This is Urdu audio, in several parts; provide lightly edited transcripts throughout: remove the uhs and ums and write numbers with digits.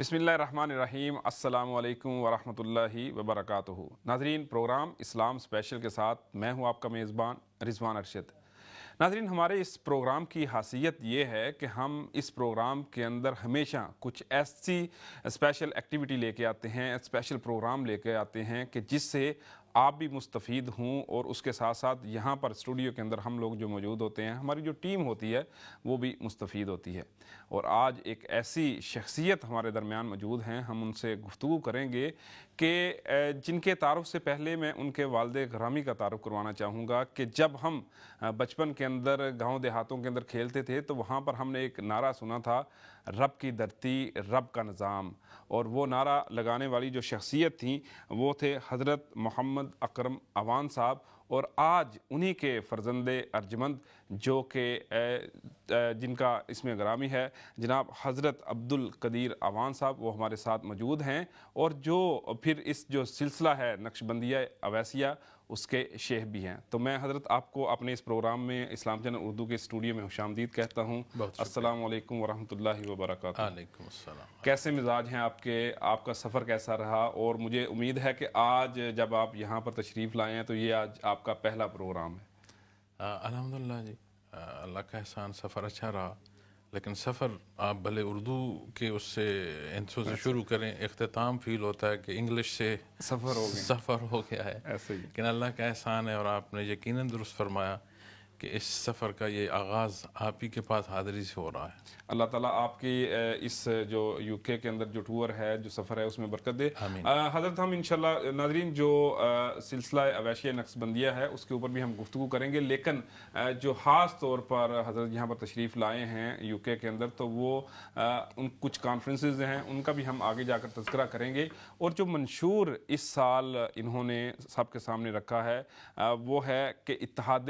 بسم اللہ الرحمن الرحیم۔ السلام علیکم ورحمۃ اللہ وبرکاتہ۔ ناظرین، پروگرام اسلام اسپیشل کے ساتھ میں ہوں آپ کا میزبان رضوان ارشد۔ ناظرین، ہمارے اس پروگرام کی خاصیت یہ ہے کہ ہم اس پروگرام کے اندر ہمیشہ کچھ ایسی اسپیشل ایکٹیویٹی لے کے آتے ہیں، اسپیشل پروگرام لے کے آتے ہیں کہ جس سے آپ بھی مستفید ہوں، اور اس کے ساتھ ساتھ یہاں پر اسٹوڈیو کے اندر ہم لوگ جو موجود ہوتے ہیں، ہماری جو ٹیم ہوتی ہے وہ بھی مستفید ہوتی ہے۔ اور آج ایک ایسی شخصیت ہمارے درمیان موجود ہیں، ہم ان سے گفتگو کریں گے کہ جن کے تعارف سے پہلے میں ان کے والد گرامی کا تعارف کروانا چاہوں گا کہ جب ہم بچپن کے اندر گاؤں دیہاتوں کے اندر کھیلتے تھے تو وہاں پر ہم نے ایک نعرہ سنا تھا، رب کی دھرتی رب کا نظام، اور وہ نعرہ لگانے والی جو شخصیت تھیں وہ تھے حضرت محمد اکرم اوان صاحب۔ اور آج انہی کے فرزند ارجمند جو کہ جن کا اسم گرامی ہے جناب حضرت عبد القدیر اوان صاحب، وہ ہمارے ساتھ موجود ہیں، اور جو پھر اس جو سلسلہ ہے نقشبندیہ اویسیہ اس کے شیخ بھی ہیں۔ تو میں حضرت آپ کو اپنے اس پروگرام میں اسلام چینل اردو کے اسٹوڈیو میں خوش آمدید کہتا ہوں۔ السلام علیکم ورحمۃ اللہ وبرکاتہ۔ وعلیکم السلام۔ کیسے مزاج ہیں آپ کے؟ آپ کا سفر کیسا رہا؟ اور مجھے امید ہے کہ آج جب آپ یہاں پر تشریف لائے ہیں تو یہ آج آپ کا پہلا پروگرام ہے۔ الحمدللہ جی، اللہ کا احسان، سفر اچھا رہا، لیکن سفر آپ بھلے اردو کے اس سے انٹرو سے شروع کریں، اختتام فیل ہوتا ہے کہ انگلش سے سفر ہو گیا ہے، ایسے ہی لیکن اللہ کا احسان ہے، اور آپ نے یقیناً درست فرمایا کہ اس سفر کا یہ آغاز آپ ہی کے پاس حاضری سے ہو رہا ہے۔ اللہ تعالیٰ آپ کی اس جو یو کے اندر جو ٹور ہے، جو سفر ہے، اس میں برکت دے۔ آمین۔ حضرت ہم انشاءاللہ ناظرین جو سلسلہ اویسیہ نقشبندیہ ہے اس کے اوپر بھی ہم گفتگو کریں گے، لیکن جو خاص طور پر حضرت یہاں پر تشریف لائے ہیں یو کے اندر تو وہ ان کچھ کانفرنسز ہیں، ان کا بھی ہم آگے جا کر تذکرہ کریں گے۔ اور جو منشور اس سال انہوں نے سب کے سامنے رکھا ہے وہ ہے کہ اتحاد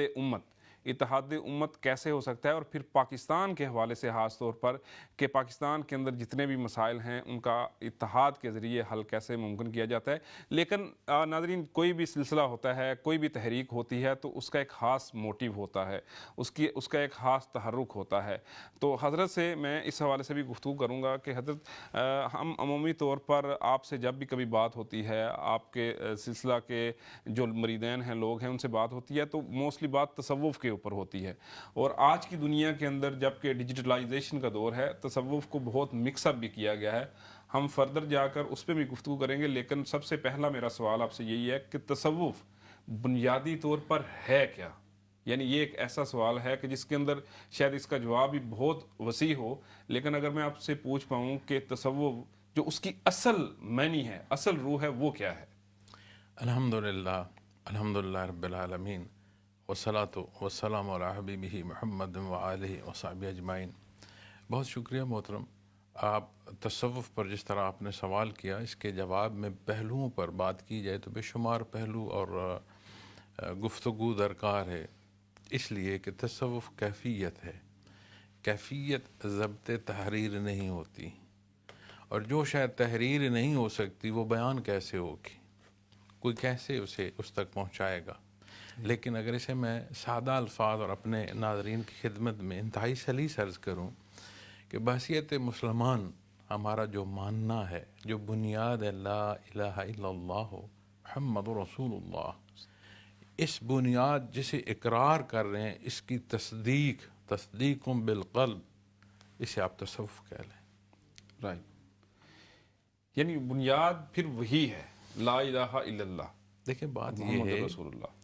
امت کیسے ہو سکتا ہے، اور پھر پاکستان کے حوالے سے خاص طور پر کہ پاکستان کے اندر جتنے بھی مسائل ہیں ان کا اتحاد کے ذریعے حل کیسے ممکن کیا جاتا ہے۔ لیکن ناظرین، کوئی بھی سلسلہ ہوتا ہے، کوئی بھی تحریک ہوتی ہے تو اس کا ایک خاص موٹیو ہوتا ہے، اس کا ایک خاص تحرک ہوتا ہے۔ تو حضرت سے میں اس حوالے سے بھی گفتگو کروں گا کہ حضرت ہم عمومی طور پر آپ سے جب بھی کبھی بات ہوتی ہے، آپ کے سلسلہ کے جو مریدین ہیں، لوگ ہیں، ان سے بات ہوتی ہے تو موسٹلی بات تصوف کے اوپر ہوتی ہے۔ اور آج کی دنیا کے اندر جب کہ ڈیجیٹلائزیشن کا دور ہے، تصوف کو بہت مکس اپ بھی کیا گیا ہے۔ ہم فردر جا کر اس پہ بھی گفتگو کریں گے، لیکن سب سے پہلا میرا سوال آپ سے یہی ہے کہ تصوف بنیادی طور پر ہے کیا؟ یعنی یہ ایک ایسا سوال ہے کہ جس کے اندر شاید اس کا جواب بھی بہت وسیع ہو، لیکن اگر میں آپ سے پوچھ پاؤں کہ تصوف جو اس کی اصل معنی ہے، اصل روح ہے، وہ کیا ہے؟ الحمدللہ رب العالمین، والصلاة والسلام علی حبیبہ محمد وآلہ وصحبہ اجمعین۔ بہت شکریہ محترم، آپ تصوف پر جس طرح آپ نے سوال کیا، اس کے جواب میں پہلوؤں پر بات کی جائے تو بے شمار پہلو اور گفتگو درکار ہے، اس لیے کہ تصوف کیفیت ہے، کیفیت ضبط تحریر نہیں ہوتی، اور جو شاید تحریر نہیں ہو سکتی وہ بیان کیسے ہوگی، کوئی کیسے اسے اس تک پہنچائے گا۔ لیکن اگر اسے میں سادہ الفاظ اور اپنے ناظرین کی خدمت میں انتہائی سلیس عرض کروں کہ بحیثیت مسلمان ہمارا جو ماننا ہے، جو بنیاد ہے لا الہ الا اللہ محمد رسول اللہ، اس بنیاد جسے اقرار کر رہے ہیں، اس کی تصدیق بالقلب، اسے آپ تصوف کہہ لیں۔ رائٹ، یعنی بنیاد پھر وہی ہے، لا الہ الا اللہ، دیکھیں بات یہ محمد ہے، رسول اللہ،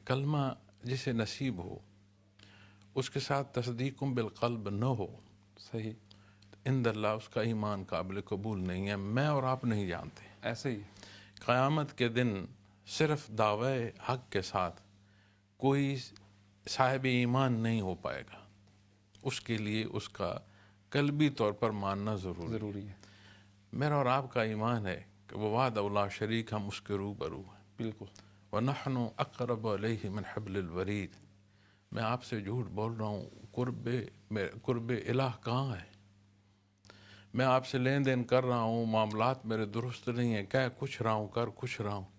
کلمہ جسے نصیب ہو اس کے ساتھ تصدیق بالقلب نہ ہو، صحیح، عند اللہ اس کا ایمان قابل قبول نہیں ہے، میں اور آپ نہیں جانتے۔ ایسے ہی قیامت کے دن صرف دعوی حق کے ساتھ کوئی صاحب ایمان نہیں ہو پائے گا، اس کے لیے اس کا قلبی طور پر ماننا ضروری ہے۔ میرا اور آپ کا ایمان ہے کہ وہ وحدہ لا شریک، ہم اس کے روبرو ہیں، بالکل، وَنَحْنُ أَقْرَبُ إِلَيْهِ مِنْ حَبْلِ الْوَرِيدِ۔ میں آپ سے جھوٹ بول رہا ہوں، قرب الہ کہاں ہے؟ میں آپ سے لین دین کر رہا ہوں، معاملات میرے درست نہیں ہیں، کہہ کچھ رہا ہوں، کر کچھ رہا ہوں،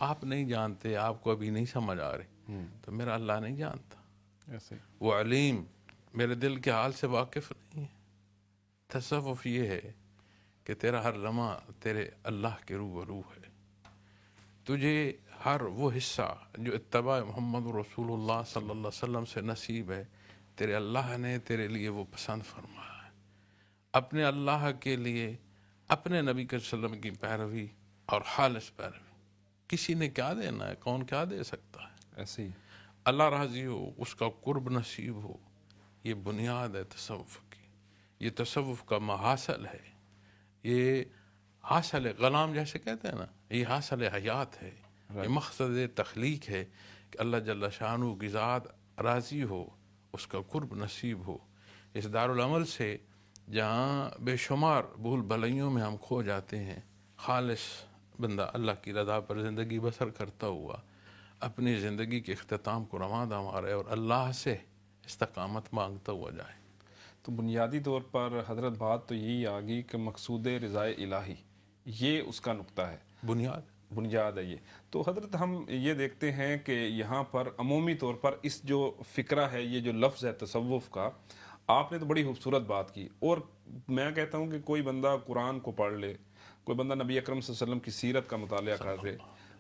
آپ نہیں جانتے، آپ کو ابھی نہیں سمجھ آ رہی، تو میرا اللہ نہیں جانتا۔ ایسے وہ علیم، میرے دل کے حال سے واقف نہیں ہے۔ تصوف یہ ہے کہ تیرا ہر لمحہ تیرے اللہ کے روبرو ہے، تجھے ہر وہ حصہ جو اتباع محمد رسول اللہ صلی اللہ علیہ وسلم سے نصیب ہے، تیرے اللہ نے تیرے لیے وہ پسند فرمایا ہے۔ اپنے اللہ کے لیے اپنے نبی کے صلی اللہ علیہ وسلم کی پیروی اور خالص پیروی، کسی نے کیا دینا ہے، کون کیا دے سکتا ہے؟ ایسے ہی اللہ راضی ہو، اس کا قرب نصیب ہو، یہ بنیاد ہے تصوف کی، یہ تصوف کا محاصل ہے، یہ حاصل غلام جیسے کہتے ہیں نا، یہ حاصل حیات ہے، یہ مقصد تخلیق ہے کہ اللہ جل شانہ کی ذات راضی ہو، اس کا قرب نصیب ہو۔ اس دارالعمل سے جہاں بے شمار بھول بھلائیوں میں ہم کھو جاتے ہیں، خالص بندہ اللہ کی رضا پر زندگی بسر کرتا ہوا اپنی زندگی کے اختتام کو رواں دمارے اور اللہ سے استقامت مانگتا ہوا جائے۔ تو بنیادی طور پر حضرت بات تو یہی آ گئی کہ مقصود رضائے الہی یہ اس کا نقطہ ہے، بنیاد ہے یہ۔ تو حضرت ہم یہ دیکھتے ہیں کہ یہاں پر عمومی طور پر اس جو فکرہ ہے، یہ جو لفظ ہے تصوف کا، آپ نے تو بڑی خوبصورت بات کی، اور میں کہتا ہوں کہ کوئی بندہ قرآن کو پڑھ لے، کوئی بندہ نبی اکرم صلی اللہ علیہ وسلم کی سیرت کا مطالعہ کر لے،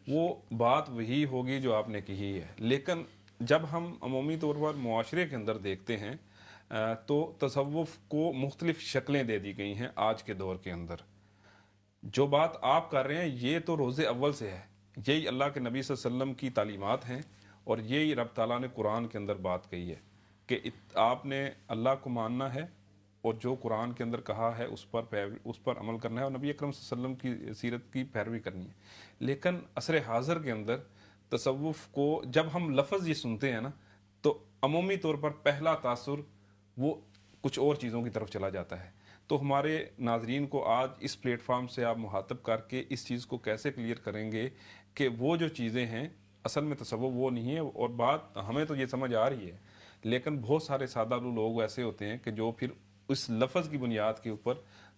وہ بات وہی ہوگی جو آپ نے کہی ہے۔ لیکن جب ہم عمومی طور پر معاشرے کے اندر دیکھتے ہیں تو تصوف کو مختلف شکلیں دے دی گئی ہیں آج کے دور کے اندر۔ جو بات آپ کر رہے ہیں یہ تو روز اول سے ہے، یہی اللہ کے نبی صلی اللہ علیہ وسلم کی تعلیمات ہیں، اور یہی رب تعالیٰ نے قرآن کے اندر بات کہی ہے کہ آپ نے اللہ کو ماننا ہے اور جو قرآن کے اندر کہا ہے اس پر عمل کرنا ہے، اور نبی اکرم صلی اللہ علیہ وسلم کی سیرت کی پیروی کرنی ہے۔ لیکن عصر حاضر کے اندر تصوف کو جب ہم لفظ یہ سنتے ہیں نا، تو عمومی طور پر پہلا تاثر وہ کچھ اور چیزوں کی طرف چلا جاتا ہے۔ تو ہمارے ناظرین کو آج اس پلیٹ فارم سے آپ مخاطب کر کے اس چیز کو کیسے کلیئر کریں گے کہ وہ جو چیزیں ہیں اصل میں تصوف وہ نہیں ہے، اور بات ہمیں تو یہ سمجھ آ رہی ہے، لیکن بہت سارے سادہ لوگ ایسے ہوتے ہیں کہ جو پھر اس لفظ کی بنیاد کے اوپر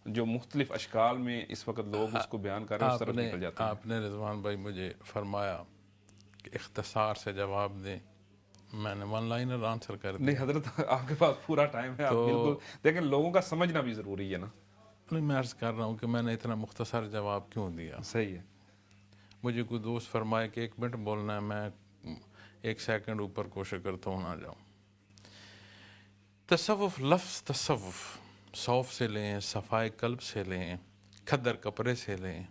جو مختلف اشکال میں اس وقت لوگ اس کو بیان کر رہے ہیں اس طرف نکل جاتے ہیں۔ آپ نے رضوان بھائی مجھے فرمایا کہ اختصار سے جواب دیں، میں نے ون لائنر آنسر کر دیا۔ نہیں حضرت، آپ کے پاس پورا ٹائم ہے، آپ بالکل دیکھیں، لوگوں کا سمجھنا بھی ضروری ہے نا۔ نہیں، میں عرض کر رہا ہوں کہ میں نے اتنا مختصر جواب کیوں دیا۔ صحیح ہے۔ مجھے کوئی دوست فرمائے کہ 1 منٹ بولنا ہے، میں 1 سیکنڈ اوپر کوشش کرتا ہوں نہ جاؤں۔ تصوف، لفظ تصوف صوف سے لیں، صفائے قلب سے لیں، کھدر کپڑے سے لیں،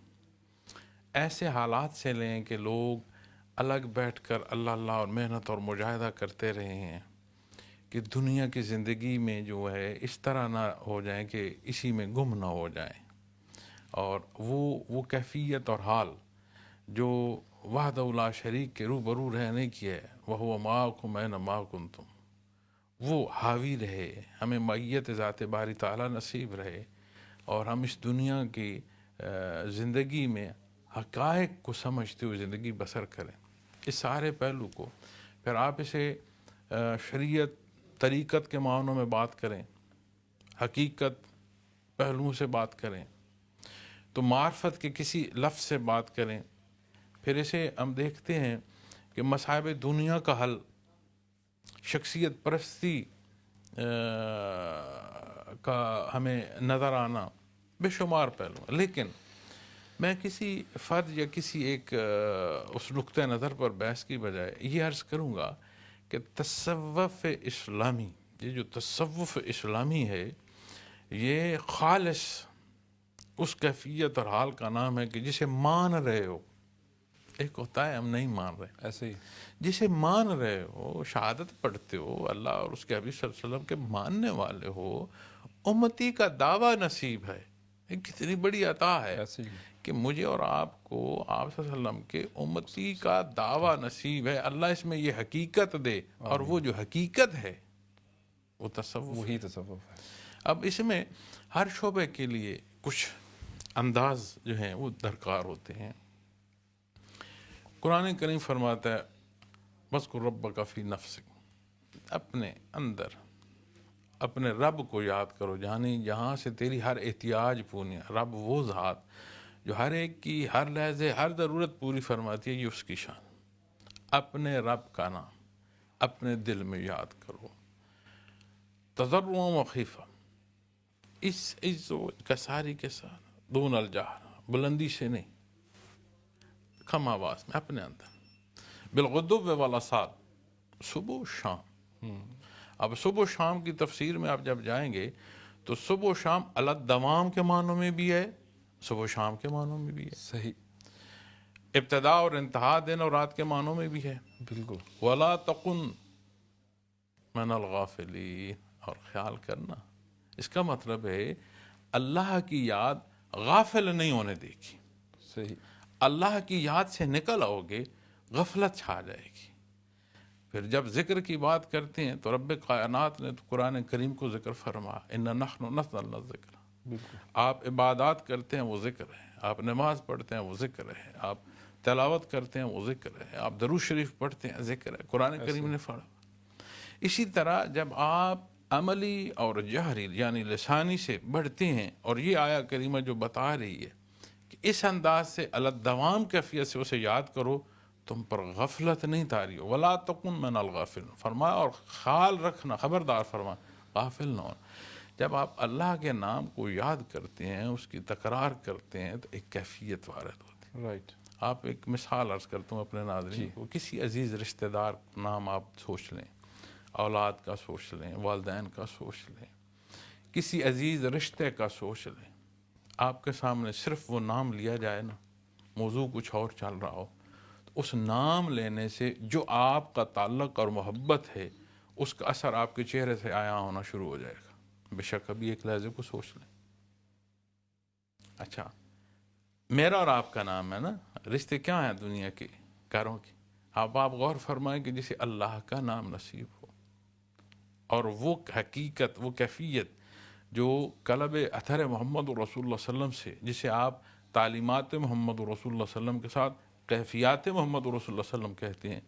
ایسے حالات سے لیں کہ لوگ الگ بیٹھ کر اللہ اللہ اور محنت اور مجاہدہ کرتے رہے ہیں کہ دنیا کی زندگی میں جو ہے اس طرح نہ ہو جائیں کہ اسی میں گم نہ ہو جائیں، اور وہ کیفیت اور حال جو وحدہ لا شریک کے روبرو رہنے کی ہے، وَهُوَ مَعَكُمْ أَيْنَمَا كُنتُمْ، وہ حاوی رہے، ہمیں معیت ذات باری تعالیٰ نصیب رہے، اور ہم اس دنیا کی زندگی میں حقائق کو سمجھتے ہوئے زندگی بسر کریں۔ اس سارے پہلو کو پھر آپ اسے شریعت، طریقت کے معنوں میں بات کریں، حقیقت پہلوؤں سے بات کریں، تو معرفت کے کسی لفظ سے بات کریں، پھر اسے ہم دیکھتے ہیں کہ مصائب دنیا کا حل، شخصیت پرستی کا ہمیں نظر آنا، بے شمار پہلو۔ لیکن میں کسی فرد یا کسی ایک اس نقطۂ نظر پر بحث کی بجائے یہ عرض کروں گا کہ تصوف اسلامی، یہ جو تصوف اسلامی ہے، یہ خالص اس کیفیت اور حال کا نام ہے کہ جسے مان رہے ہو، ایک ہوتا ہے ہم نہیں مان رہے، ایسے ہی جسے مان رہے ہو، شہادت پڑھتے ہو، اللہ اور اس کے حبیب صلی اللہ علیہ وسلم کے ماننے والے ہو، امتی کا دعویٰ نصیب ہے۔ یہ کتنی بڑی عطا ہے ایسے ہی کہ مجھے اور آپ کو آپ صلی اللہ علیہ وسلم کے امتی کا دعویٰ نصیب ہے۔ اللہ اس میں یہ حقیقت دے، اور وہ جو حقیقت ہے وہ تصوف، وہی تصوف ہے۔ اب اس میں ہر شعبے کے لیے کچھ انداز جو ہیں وہ درکار ہوتے ہیں۔ قرآن کریم فرماتا ہے وَاذْكُرْ رَبَّكَ فِي نَفْسِكَ، اپنے اندر اپنے رب کو یاد کرو، جہاں سے تیری ہر احتیاج پوری ہے۔ رب وہ ذات جو ہر ایک کی ہر لحظے ہر ضرورت پوری فرماتی ہے، یہ اس کی شان۔ اپنے رب کا نام اپنے دل میں یاد کرو، تضرعاً وخیفہ، اس کساری کے ساتھ دون الجہر، بلندی سے نہیں، کم آواز میں اپنے اندر، بالغدو والآصال، صبح و شام. اب صبح و شام کی تفسیر میں آپ جب جائیں گے تو صبح و شام الدوام کے معنوں میں بھی ہے، صبح و شام کے معنوں میں بھی ہے، صحیح. ابتدا اور انتہا دن اور رات کے معنوں میں بھی ہے. بالکل. ولا تکن من الغافلین، اور خیال کرنا، اس کا مطلب ہے اللہ کی یاد غافل نہیں ہونے دے گی. صحیح. اللہ کی یاد سے نکل آؤ گے غفلت چھا جائے گی. پھر جب ذکر کی بات کرتے ہیں تو رب کائنات نے تو قرآن کریم کو ذکر فرما، اِنَّا نَحْنُ نَزَّلْنَا الذِّکْرَ. بالکل. آپ عبادات کرتے ہیں وہ ذکر ہے، آپ نماز پڑھتے ہیں وہ ذکر ہے، آپ تلاوت کرتے ہیں وہ ذکر ہے، آپ درود شریف پڑھتے ہیں ذکر ہے، قرآن کریم نے فرما. اسی طرح جب آپ عملی اور جہری یعنی لسانی سے بڑھتے ہیں، اور یہ آیا کریمہ جو بتا رہی ہے کہ اس انداز سے الدوام کیفیت سے اسے یاد کرو، تم پر غفلت نہیں تاری ہو. ولا تکن من الغافل، فرمایا اور خیال رکھنا، خبردار فرما غافل نہ ہونا. جب آپ اللہ کے نام کو یاد کرتے ہیں، اس کی تکرار کرتے ہیں، تو ایک کیفیت وارد ہوتی ہے. رائٹ. آپ ایک مثال عرض کرتا ہوں اپنے ناظرین کو. کسی عزیز رشتہ دار نام آپ سوچ لیں، اولاد کا سوچ لیں، والدین کا سوچ لیں، کسی عزیز رشتے کا سوچ لیں. آپ کے سامنے صرف وہ نام لیا جائے نا، موضوع کچھ اور چل رہا ہو، تو اس نام لینے سے جو آپ کا تعلق اور محبت ہے اس کا اثر آپ کے چہرے سے آیا ہونا شروع ہو جائے گا. بے شک ابھی ایک لحظے کو سوچ لیں. اچھا، میرا اور آپ کا نام ہے نا، رشتے کیا ہیں دنیا کے، گھروں کے. آپ غور فرمائیں کہ جسے اللہ کا نام نصیب ہو، اور وہ حقیقت، وہ کیفیت جو قلب اثر محمد رسول اللہ صلی اللہ علیہ وسلم سے، جسے آپ تعلیمات محمد رسول اللہ صلی اللہ علیہ وسلم کے ساتھ کیفیات محمد رسول اللہ صلی اللہ علیہ وسلم کہتے ہیں،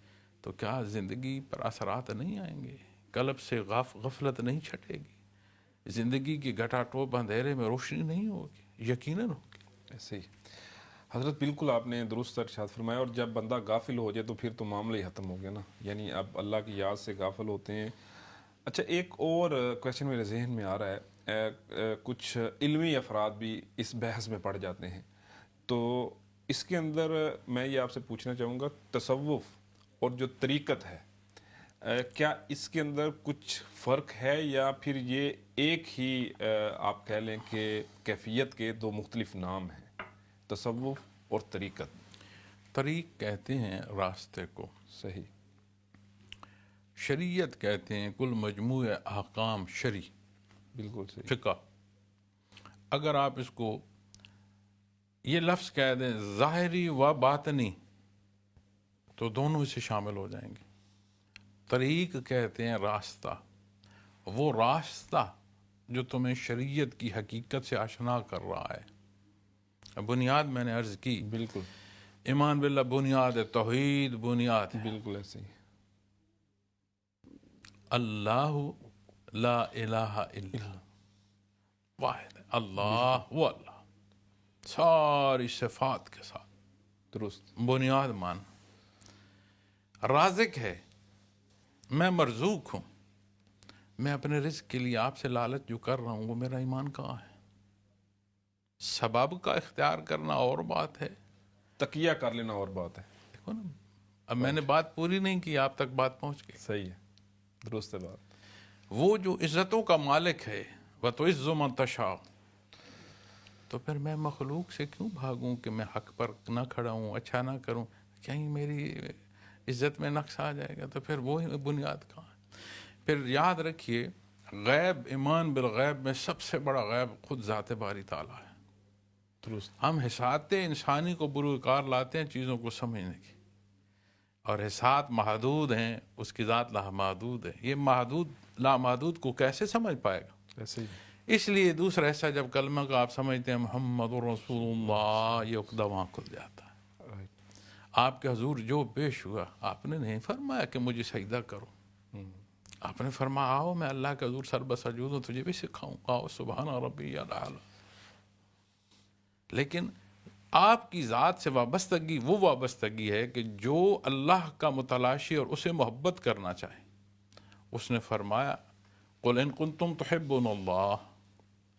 تو کیا زندگی پر اثرات نہیں آئیں گے؟ قلب سے غفلت نہیں چھٹے گی؟ زندگی کی گھٹا ٹوپ اندھیرے میں روشنی نہیں ہوگی؟ یقیناً ہوگی. ایسے ہی حضرت، بالکل آپ نے درست ارشاد فرمایا. اور جب بندہ غافل ہو جائے تو پھر تو معاملہ ہی ختم ہو گیا نا، یعنی اب اللہ کی یاد سے غافل ہوتے ہیں. اچھا، ایک اور کویشچن میرے ذہن میں آ رہا ہے. کچھ علمی افراد بھی اس بحث میں پڑ جاتے ہیں، تو اس کے اندر میں یہ آپ سے پوچھنا چاہوں گا، تصوف اور جو طریقت ہے، کیا اس کے اندر کچھ فرق ہے، یا پھر یہ ایک ہی آپ کہہ لیں کہ کیفیت کے دو مختلف نام ہیں، تصوف اور طریقت؟ طریق کہتے ہیں راستے کو، صحیح. شریعت کہتے ہیں کل مجموع احکام شرعی، بالکل صحیح. فقہ. اگر آپ اس کو یہ لفظ کہہ دیں ظاہری و باطنی تو دونوں اسے شامل ہو جائیں گے. طریق کہتے ہیں راستہ، وہ راستہ جو تمہیں شریعت کی حقیقت سے آشنا کر رہا ہے. بنیاد میں نے عرض کی، بالکل. ایمان باللہ بنیاد ہے، توحید بنیاد ہے. بالکل ایسے ہی. اللہ لا الہ الا واحد، اللہ وہ اللہ ساری صفات کے ساتھ، درست. بنیاد مان. رازق ہے، میں مرزوق ہوں، میں اپنے رزق کے لیے آپ سے لالچ جو کر رہا ہوں وہ میرا ایمان کہاں ہے؟ سبب کا اختیار کرنا اور بات ہے، تقیہ کر لینا اور بات ہے. دیکھو نا، اب میں نے بات پوری نہیں کی، آپ تک بات پہنچ گئی. صحیح ہے، درست ہے بات. وہ جو عزتوں کا مالک ہے، وَتُعِزُّ مَن تَشَاءُ، تو پھر میں مخلوق سے کیوں بھاگوں کہ میں حق پر نہ کھڑا ہوں، اچھا نہ کروں، کہیں میری عزت میں نقص آ جائے گا؟ تو پھر وہی بنیاد کہاں ہے؟ پھر یاد رکھیے، غیب، ایمان بالغیب میں سب سے بڑا غیب خود ذات باری تعالیٰ ہے. درست. ہم حسات انسانی کو بروکار لاتے ہیں چیزوں کو سمجھنے کی، اور حسات محدود ہیں، اس کی ذات لامحدود ہے. یہ محدود لامحدود کو کیسے سمجھ پائے گا؟ ایسے ہی. اس لیے دوسرا حصہ جب کلمہ کا آپ سمجھتے ہیں محمد رسول اللہ، یہ عقدہ وہاں کھل جاتا ہے. آپ کے حضور جو پیش ہوا، آپ نے نہیں فرمایا کہ مجھے سجدہ کرو، آپ نے فرمایا آؤ میں اللہ کے حضور سر بسجود ہوں، تجھے بھی سکھاؤں، آؤ سبحان ربی الاعلی. لیکن آپ کی ذات سے وابستگی وہ وابستگی ہے کہ جو اللہ کا متلاشی اور اسے محبت کرنا چاہے. اس نے فرمایا قل ان کنتم تحبون اللہ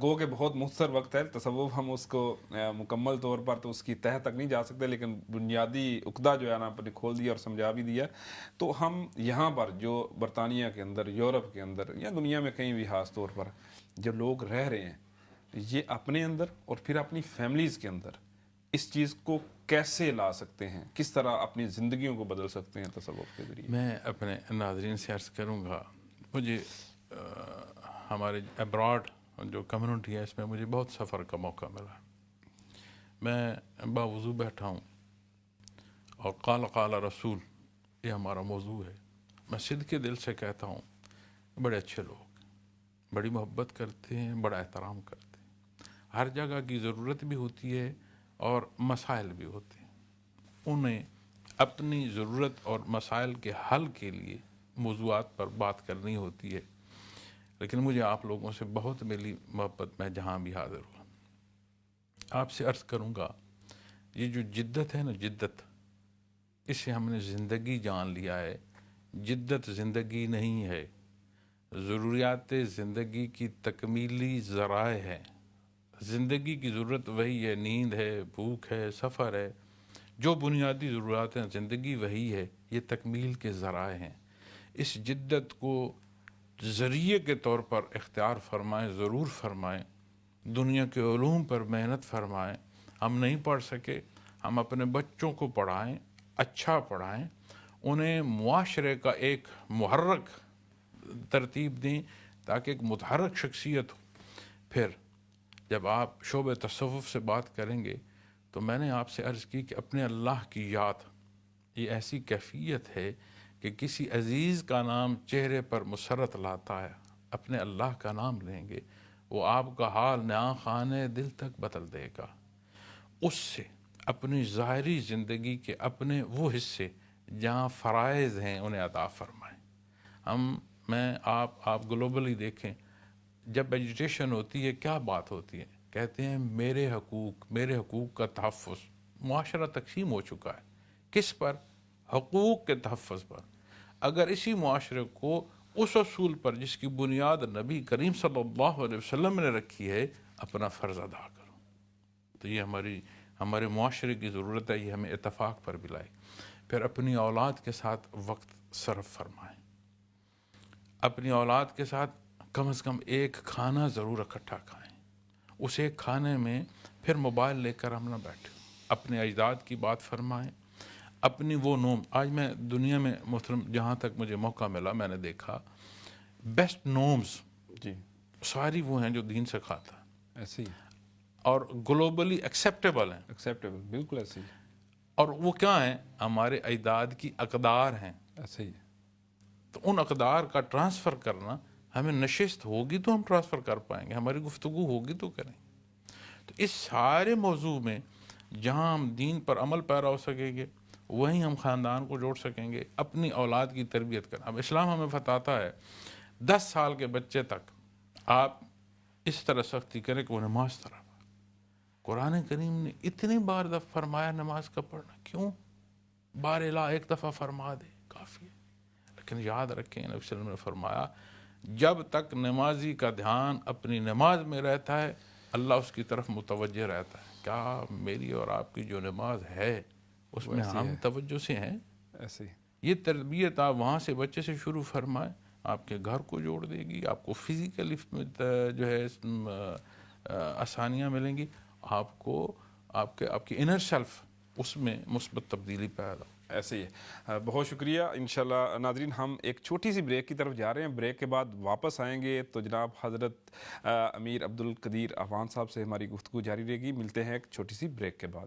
گو کہ بہت مختصر وقت ہے تصوف، ہم اس کو مکمل طور پر تو اس کی تہہ تک نہیں جا سکتے، لیکن بنیادی عقدہ جو ہے نا آپ نے کھول دیا اور سمجھا بھی دیا. تو ہم یہاں پر جو برطانیہ کے اندر، یورپ کے اندر یا دنیا میں کہیں بھی خاص طور پر جو لوگ رہ رہے ہیں، یہ اپنے اندر اور پھر اپنی فیملیز کے اندر اس چیز کو کیسے لا سکتے ہیں، کس طرح اپنی زندگیوں کو بدل سکتے ہیں تصوف کے ذریعے؟ میں اپنے ناظرین سے عرض کروں گا، مجھے ہمارے ابراڈ جو کمیونٹی ہے اس میں مجھے بہت سفر کا موقع ملا. میں باوضو بیٹھا ہوں اور قال رسول یہ ہمارا موضوع ہے. میں صدقے دل سے کہتا ہوں بڑے اچھے لوگ، بڑی محبت کرتے ہیں، بڑا احترام کرتے ہیں. ہر جگہ کی ضرورت بھی ہوتی ہے اور مسائل بھی ہوتے ہیں. انہیں اپنی ضرورت اور مسائل کے حل کے لیے موضوعات پر بات کرنی ہوتی ہے. لیکن مجھے آپ لوگوں سے بہت ملی محبت، میں جہاں بھی حاضر ہوں. آپ سے عرض کروں گا یہ جو جدت ہے نا، جدت، اسے ہم نے زندگی جان لیا ہے. جدت زندگی نہیں ہے، ضروریات زندگی کی تکمیلی ذرائع ہے. زندگی کی ضرورت وہی ہے، نیند ہے، بھوک ہے، سفر ہے، جو بنیادی ضرورات ہیں زندگی وہی ہے، یہ تکمیل کے ذرائع ہیں. اس جدت کو ذریعے کے طور پر اختیار فرمائیں، ضرور فرمائیں. دنیا کے علوم پر محنت فرمائیں. ہم نہیں پڑھ سکے، ہم اپنے بچوں کو پڑھائیں، اچھا پڑھائیں، انہیں معاشرے کا ایک محرک ترتیب دیں تاکہ ایک متحرک شخصیت ہو. پھر جب آپ شعبہ تصوف سے بات کریں گے تو میں نے آپ سے عرض کی کہ اپنے اللہ کی یاد یہ ایسی کیفیت ہے کہ کسی عزیز کا نام چہرے پر مسرت لاتا ہے. اپنے اللہ کا نام لیں گے، وہ آپ کا حال نیا خانے دل تک بدل دے گا. اس سے اپنی ظاہری زندگی کے اپنے وہ حصے جہاں فرائض ہیں انہیں ادا فرمائیں. آپ گلوبلی دیکھیں، جب ایجوٹیشن ہوتی ہے کیا بات ہوتی ہے؟ کہتے ہیں میرے حقوق کا تحفظ. معاشرہ تقسیم ہو چکا ہے کس پر؟ حقوق کے تحفظ پر. اگر اسی معاشرے کو اس اصول پر جس کی بنیاد نبی کریم صلی اللہ علیہ وسلم نے رکھی ہے اپنا فرض ادا کرو، تو یہ ہمارے معاشرے کی ضرورت ہے، یہ ہمیں اتفاق پر بھی لائے. پھر اپنی اولاد کے ساتھ وقت صرف فرمائیں. اپنی اولاد کے ساتھ کم از کم ایک کھانا ضرور اکٹھا کھائیں. اس ایک کھانے میں پھر موبائل لے کر ہم نہ بیٹھیں. اپنے اجداد کی بات فرمائیں. اپنی وہ نوم، آج میں دنیا میں محترم جہاں تک مجھے موقع ملا میں نے دیکھا بیسٹ نومز جی ساری وہ ہیں جو دین سے کھاتا ہے ایسے ہی، اور گلوبلی ایکسیپٹیبل ہیں. ایکسیپٹیبل، بالکل ایسے ہی، اور وہ کیا ہیں؟ ہمارے اجداد کی اقدار ہیں. ایسے ہی. تو ان اقدار کا ٹرانسفر کرنا، ہمیں نشست ہوگی تو ہم ٹرانسفر کر پائیں گے، ہماری گفتگو ہوگی تو کریں. تو اس سارے موضوع میں جہاں ہم دین پر عمل پیرا ہو سکیں گے وہیں ہم خاندان کو جوڑ سکیں گے. اپنی اولاد کی تربیت کرنا. اب اسلام ہمیں بتاتا ہے 10 سال کے بچے تک آپ اس طرح سختی کریں کہ وہ نماز طرح. قرآن کریم نے اتنی بار فرمایا نماز کا پڑھنا، کیوں؟ بار الہ ایک دفعہ فرما دے کافی ہے. لیکن یاد رکھیں نبی صلی اللہ علیہ وسلم نے فرمایا جب تک نمازی کا دھیان اپنی نماز میں رہتا ہے اللہ اس کی طرف متوجہ رہتا ہے. کیا میری اور آپ کی جو نماز ہے اس میں ہم توجہ سے ہیں؟ ایسے ہی. یہ تربیت آپ وہاں سے بچے سے شروع فرمائیں، آپ کے گھر کو جوڑ دے گی. آپ کو فزیکلی جو ہے آسانیاں ملیں گی. آپ کو آپ کی انر سیلف اس میں مثبت تبدیلی پیدا. ایسے ہی ہے. بہت شکریہ. انشاءاللہ ناظرین ہم ایک چھوٹی سی بریک کی طرف جا رہے ہیں. بریک کے بعد واپس آئیں گے تو جناب حضرت امیر عبدالقدیر اعوان صاحب سے ہماری گفتگو جاری رہے گی. ملتے ہیں ایک چھوٹی سی بریک کے بعد.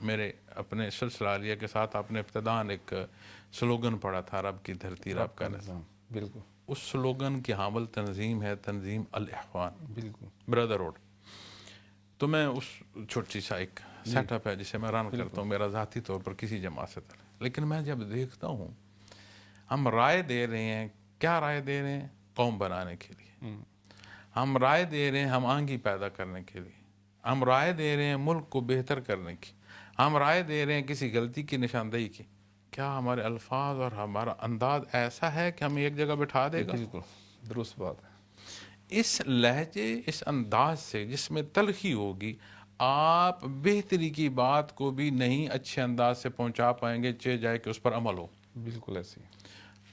میرے اپنے سلسلہ عالیہ کے ساتھ آپ نے ابتداً ایک سلوگن پڑھا تھا، رب کی دھرتی رب کا نظام. بالکل اس سلوگن کی حامل تنظیم ہے تنظیم الاخوان، بالکل بردرہوڈ. تو میں اس چھوٹی سا ایک سیٹ اپ ہے جسے میں رن کرتا ہوں میرا ذاتی طور پر کسی جماعت سے تعلق. لیکن میں جب دیکھتا ہوں ہم رائے دے رہے ہیں، کیا رائے دے رہے ہیں؟ قوم بنانے کے لیے. ہم رائے دے رہے ہیں ہم آہنگی پیدا کرنے کے لیے. ہم رائے دے رہے ہیں ملک کو بہتر کرنے کی. ہم رائے دے رہے ہیں کسی غلطی کی نشاندہی کی. کیا ہمارے الفاظ اور ہمارا انداز ایسا ہے کہ ہمیں ایک جگہ بٹھا دے گا؟ بالکل درست بات ہے. اس لہجے، اس انداز سے جس میں تلخی ہوگی، آپ بہتری کی بات کو بھی نہیں اچھے انداز سے پہنچا پائیں گے، چاہے جائے کہ اس پر عمل ہو. بالکل ایسی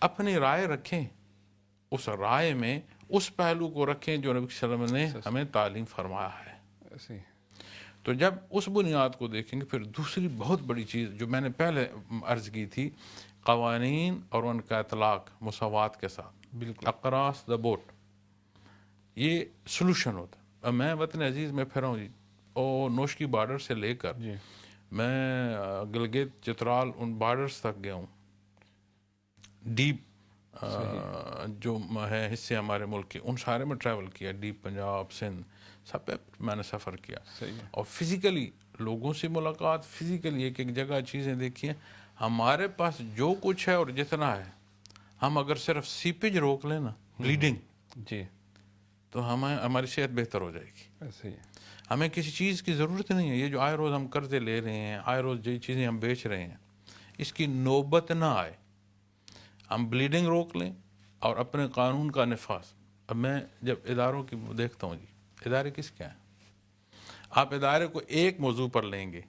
اپنی رائے رکھیں، اس رائے میں اس پہلو کو رکھیں جو نبی صلی اللہ علیہ وسلم نے ہمیں تعلیم فرمایا ہے. ایسی تو جب اس بنیاد کو دیکھیں گے، پھر دوسری بہت بڑی چیز جو میں نے پہلے عرض کی تھی، قوانین اور ان کا اطلاق مساوات کے ساتھ، بالکل اقراص دا بوٹ، یہ سلوشن ہوتا ہے. اب میں وطن عزیز میں پھرا ہوں جی، اور نوشکی بارڈر سے لے کر جی میں گلگت چترال ان بارڈرز تک گیا ہوں. ڈیپ جو ہے حصے ہمارے ملک کے، ان سارے میں ٹریول کیا. ڈیپ پنجاب، سندھ، سب پہ میں نے سفر کیا. صحیح ہے. اور فزیکلی لوگوں سے ملاقات، فزیکلی ایک ایک جگہ چیزیں دیکھی ہیں. ہمارے پاس جو کچھ ہے اور جتنا ہے، ہم اگر صرف سیپیج روک لیں نا، بلیڈنگ، جی تو ہماری صحت بہتر ہو جائے گی. ایسے ہی ہے. ہمیں کسی چیز کی ضرورت نہیں ہے. یہ جو آئے روز ہم قرضے لے رہے ہیں، آئے روز جو چیزیں ہم بیچ رہے ہیں، اس کی نوبت نہ آئے. ہم بلیڈنگ روک لیں اور اپنے قانون کا نفاذ. اب میں جب اداروں کی دیکھتا ہوں جی، ادارے کس کے ہیں؟ آپ ادارے کو ایک موضوع پر لیں گے،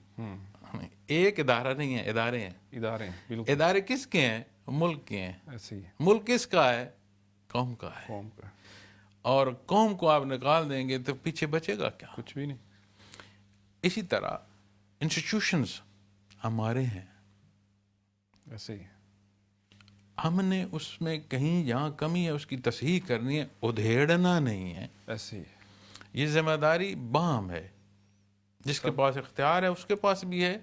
ایک ادارہ نہیں ہے، ادارے ہیں. ادارے ہیں. بالکل ادارے کس کے ہیں؟ ملک کے ہیں. ایسے ہی ہے. ملک کس کا ہے؟ قوم کا ہے. قوم کا اور قوم کو آپ نکال دیں گے تو پیچھے بچے گا کیا؟ کچھ بھی نہیں. اسی طرح انسٹیٹیوشنز ہمارے ہیں، ایسے ہی ہے. ہم نے اس میں کہیں جہاں کمی ہے اس کی تصحیح کرنی ہے، ادھیڑنا نہیں ہے. ایسے ہی ہے. یہ ذمہ داری باہم ہے. جس کے پاس اختیار ہے اس کے پاس بھی ہے.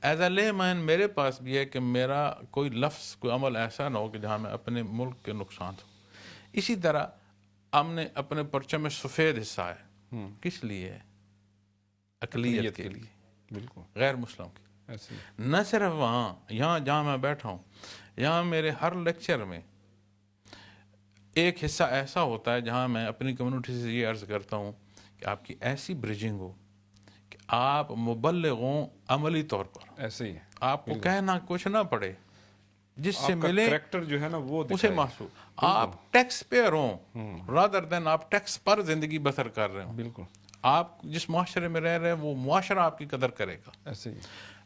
ایز اے لے مین میرے پاس بھی ہے کہ میرا کوئی لفظ، کوئی عمل ایسا نہ ہو کہ جہاں میں اپنے ملک کے نقصان ہو. اسی طرح ہم نے اپنے پرچم میں سفید حصہ ہے. کس لیے ہے؟ اقلیت کے لیے، بالکل غیر مسلم کی. ایسے ہی. نہ صرف وہاں، یہاں جہاں میں بیٹھا ہوں، یہاں میرے ہر لیکچر میں ایک حصہ ایسا ہوتا ہے جہاں میں اپنی کمیونٹی سے یہ عرض کرتا ہوں کہ آپ کی ایسی بریجنگ ہو کہ آپ مبلغ ہوں عملی طور پر. ایسے ہی ہے. آپ کو کہنا کچھ نہ پڑے، جس سے آپ کا ملے کریکٹر جو ہے نا وہ اسے دکھائے. محسوس. آپ ٹیکس پیئر ہوں رادر دین آپ ٹیکس پر زندگی بسر کر رہے ہوں. بالکل آپ جس معاشرے میں رہ رہے ہیں وہ معاشرہ آپ کی قدر کرے گا. ایسے ہی.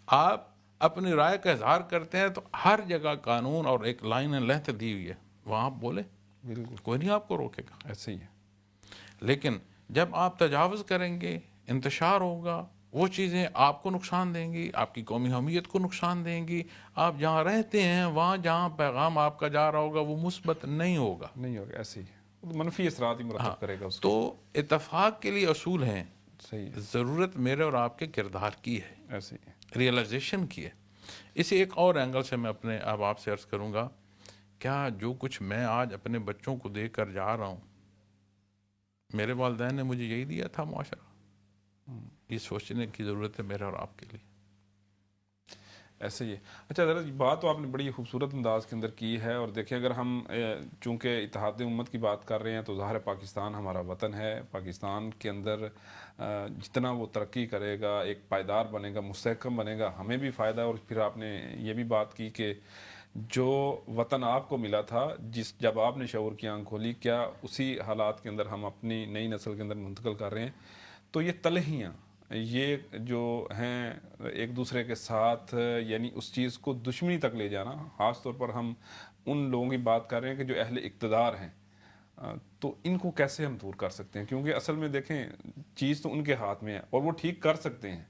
آپ اپنی رائے کا اظہار کرتے ہیں تو ہر جگہ قانون اور ایک لائن اینڈ لینتھ دی ہوئی ہے، وہاں آپ بولے، بالکل کوئی نہیں آپ کو روکے گا. ایسے ہی ہے. لیکن جب آپ تجاوز کریں گے، انتشار ہوگا، وہ چیزیں آپ کو نقصان دیں گی، آپ کی قومی حمیت کو نقصان دیں گی. آپ جہاں رہتے ہیں وہاں جہاں پیغام آپ کا جا رہا ہوگا وہ مثبت نہیں ہوگا. نہیں ہوگا. ایسے ہی ہے. منفی اثرات ہی مرتب کرے گا اس تو اتفاق کے لیے اصول ہیں. صحیح ہے. ضرورت میرے اور آپ کے کردار کی ہے، ایسے ہی ہے. ریئلائزیشن کی ہے. اسی ایک اور اینگل سے میں اپنے اب آپ سے عرض کروں گا، کیا جو کچھ میں آج اپنے بچوں کو دے کر جا رہا ہوں، میرے والدین نے مجھے یہی دیا تھا معاشرہ؟ یہ سوچنے کی ضرورت ہے میرے اور آپ کے لیے. ایسے ہی ہے. اچھا ذرا بات تو آپ نے بڑی خوبصورت انداز کے اندر کی ہے. اور دیکھیں اگر ہم چونکہ اتحاد امت کی بات کر رہے ہیں تو ظاہر ہے پاکستان ہمارا وطن ہے. پاکستان کے اندر جتنا وہ ترقی کرے گا، ایک پائیدار بنے گا، مستحکم بنے گا، ہمیں بھی فائدہ ہے. اور پھر آپ نے یہ بھی بات کی کہ جو وطن آپ کو ملا تھا، جب آپ نے شعور کی آنکھ کھولی، کیا اسی حالات کے اندر ہم اپنی نئی نسل کے اندر منتقل کر رہے ہیں. تو یہ تلہیاں، یہ جو ہیں ایک دوسرے کے ساتھ، یعنی اس چیز کو دشمنی تک لے جانا، خاص طور پر ہم ان لوگوں کی بات کر رہے ہیں کہ جو اہل اقتدار ہیں، تو ان کو کیسے ہم دور کر سکتے ہیں؟ کیونکہ اصل میں دیکھیں چیز تو ان کے ہاتھ میں ہے اور وہ ٹھیک کر سکتے ہیں.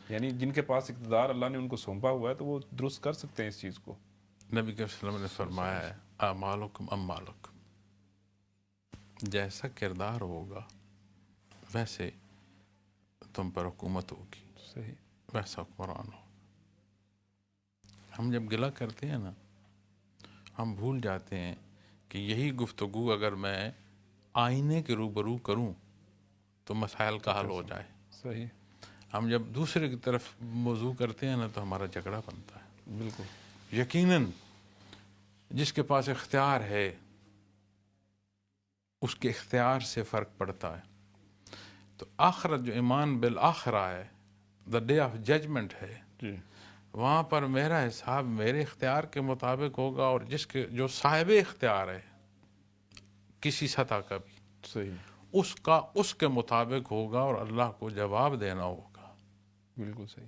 یعنی جن کے پاس اقتدار اللہ نے ان کو سونپا ہوا ہے تو وہ درست کر سکتے ہیں اس چیز کو. نبی کے وسلم نے فرمایا ہے، اعمالکم اموالکم، جیسا کردار ہوگا ویسے تم پر حکومت ہوگی، صحیح، ویسا حکمران ہو. ہم جب گلہ کرتے ہیں نا، ہم بھول جاتے ہیں کہ یہی گفتگو اگر میں آئینے کے روبرو کروں تو مسائل کا حل ہو جائے. صحیح. ہم جب دوسرے کی طرف موضوع کرتے ہیں نا تو ہمارا جھگڑا بنتا ہے. بالکل. یقیناً جس کے پاس اختیار ہے اس کے اختیار سے فرق پڑتا ہے. تو آخرت جو ایمان بالآخرہ ہے، دا ڈے آف ججمنٹ ہے، جی. وہاں پر میرا حساب میرے اختیار کے مطابق ہوگا، اور جس کے جو صاحب اختیار ہے کسی سطح کا بھی، صحیح. اس کا اس کے مطابق ہوگا اور اللہ کو جواب دینا ہوگا. بالکل صحیح.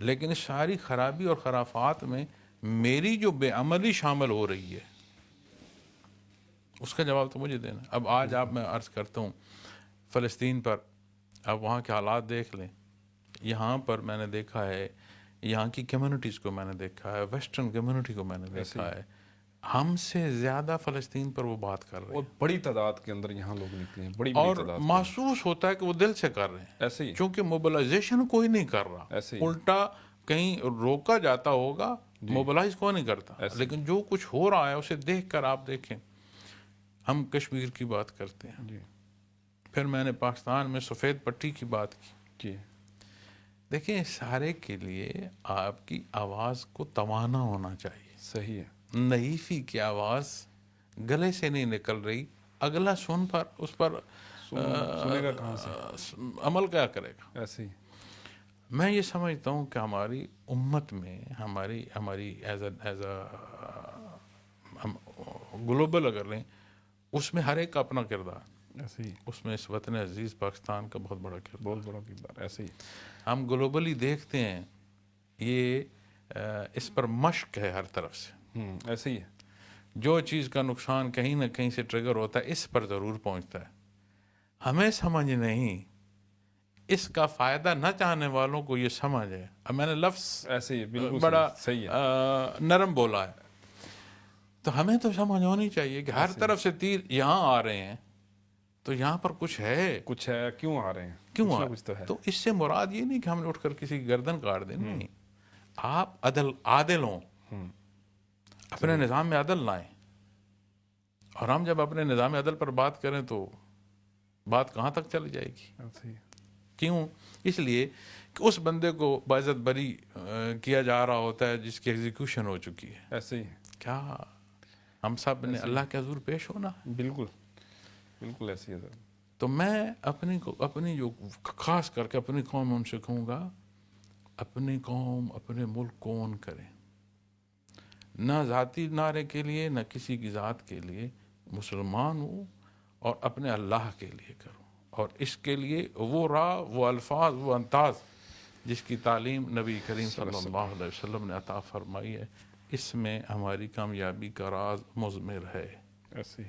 لیکن اس ساری خرابی اور خرافات میں میری جو بے عملی شامل ہو رہی ہے اس کا جواب تو مجھے دینا. اب آج آپ میں عرض کرتا ہوں فلسطین پر، اب وہاں کے حالات دیکھ لیں. یہاں پر میں نے دیکھا ہے، یہاں کی کمیونٹیز کو میں نے دیکھا ہے، ویسٹرن کمیونٹی کو میں نے دیکھا ہے، ہم سے زیادہ فلسطین پر وہ بات کر رہے اور ہیں، بڑی تعداد کے اندر یہاں لوگ نکلے ہیں، بڑی اور تعداد. محسوس ہوتا ہے کہ وہ دل سے کر رہے ہیں. ایسے ہی. چونکہ موبلائزیشن کوئی نہیں کر رہا، ایسے ہی. الٹا کہیں روکا جاتا ہوگا، موبلائز کوئی نہیں کرتا. لیکن جو کچھ ہو رہا ہے اسے دیکھ کر آپ دیکھیں. ہم کشمیر کی بات کرتے ہیں، جی. پھر میں نے پاکستان میں سفید پٹی کی بات کی. جی. دیکھیں سارے کے لیے آپ کی آواز کو توانا ہونا چاہیے. صحیح ہے. نحیفی کی آواز گلے سے نہیں نکل رہی، اگلا سن پر اس پر سنے گا کہاں سے؟ عمل کیا کرے گا؟ ایسے ہی. میں یہ سمجھتا ہوں کہ ہماری امت میں ہماری ایز اے گلوبل اگر لیں، اس میں ہر ایک کا اپنا کردار. ایسے ہی. اس میں اس وطن عزیز پاکستان کا بہت بڑا کردار. بہت بڑا کردار. ایسے ہی. ہم گلوبلی دیکھتے ہیں، یہ اس پر مشق ہے ہر طرف سے. ایسے ہی ہے. جو چیز کا نقصان کہیں نہ کہیں سے ٹریگر ہوتا ہے اس پر ضرور پہنچتا ہے. ہمیں سمجھ نہیں، اس کا فائدہ نہ چاہنے والوں کو یہ سمجھ ہے. اب میں نے لفظ ایسے ہی. بالکل بڑا صحیح ہے. نرم بولا ہے، تو ہمیں تو سمجھ ہونی چاہیے کہ ہر طرف سے تیر یہاں آ رہے ہیں تو یہاں پر کچھ ہے. کچھ ہے. کیوں آ رہے ہیں؟ کیوں کچھ آ نہ کچھ تو ہے. تو اس سے مراد یہ نہیں کہ ہم نے اٹھ کر کسی کی گردن کاٹ دیں. نہیں، آپ عادل ہوں، اپنے نظام میں عدل لائیں. اور ہم جب اپنے نظام عدل پر بات کریں تو بات کہاں تک چلی جائے گی؟ ایسے ہی. کیوں؟ اس لیے کہ اس بندے کو باعزت بری کیا جا رہا ہوتا ہے جس کی ایگزیکیوشن ہو چکی ہے. ایسے ہی. کیا ہم سب نے اللہ کے حضور پیش ہونا؟ بالکل. بالکل ایسے ہی ہے. تو میں اپنی جو خاص کر کے اپنی قوم ان سے کہوں گا، اپنی قوم اپنے ملک کو اون کریں. نہ ذاتی نعرے کے لیے، نہ کسی کی ذات کے لیے. مسلمان ہوں اور اپنے اللہ کے لیے کروں، اور اس کے لیے وہ راہ، وہ الفاظ، وہ انداز جس کی تعلیم نبی کریم صلی اللہ علیہ وسلم نے عطا فرمائی ہے، اس میں ہماری کامیابی کا راز مضمر ہے. ایسے ہی.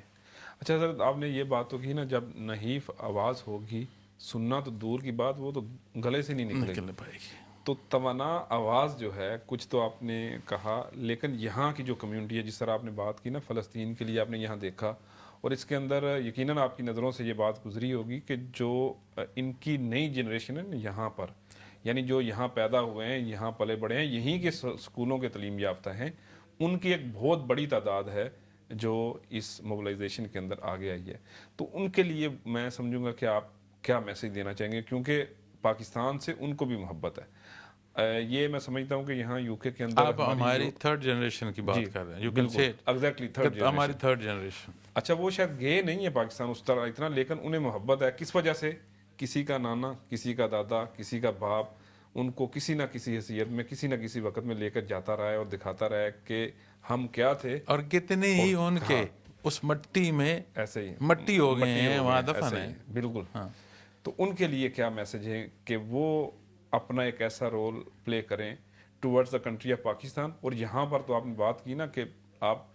اچھا حضرت، آپ نے یہ بات تو کی نا، جب نحیف آواز ہوگی سننا تو دور کی بات، وہ تو گلے سے نہیں نکلے پائے گی. تو توانا آواز جو ہے، کچھ تو آپ نے کہا، لیکن یہاں کی جو کمیونٹی ہے، جس طرح آپ نے بات کی نا فلسطین کے لیے، آپ نے یہاں دیکھا، اور اس کے اندر یقیناً آپ کی نظروں سے یہ بات گزری ہوگی کہ جو ان کی نئی جنریشن ہے یہاں پر، یعنی جو یہاں پیدا ہوئے ہیں، یہاں پلے بڑے ہیں، یہیں کے سکولوں کے تعلیم یافتہ ہیں، ان کی ایک بہت بڑی تعداد ہے جو اس موبلائزیشن کے اندر آگے آئی ہے. تو ان کے لیے میں سمجھوں گا کہ آپ کیا میسیج دینا چاہیں گے، کیونکہ پاکستان سے ان کو بھی محبت ہے. یہ میں سمجھتا ہوں کہ یہاں یو کے اندر آپ ہماری تھرڈ جنریشن کی بات کر رہے ہیں. Exactly third generation. ہماری تھرڈ جنریشن. اچھا، وہ شاید گئے نہیں ہے پاکستان اس طرح اتنا، لیکن انہیں محبت ہے. کس وجہ سے؟ کسی کا نانا، کسی کا دادا، کسی کا باپ ان کو کسی نہ کسی حیثیت میں، کسی نہ کسی وقت میں لے کر جاتا رہا ہے اور دکھاتا رہا ہے کہ ہم کیا تھے. اور کتنے ہی ان کے اس مٹی میں ایسے ہی مٹی ہو گئے ہیں، وہاں دفن ہیں. بالکل. تو ان کے لیے کیا میسج ہے کہ وہ اپنا ایک ایسا رول پلے کریں towards the country of Pakistan. اور یہاں پر تو آپ نے بات کی نا کہ آپ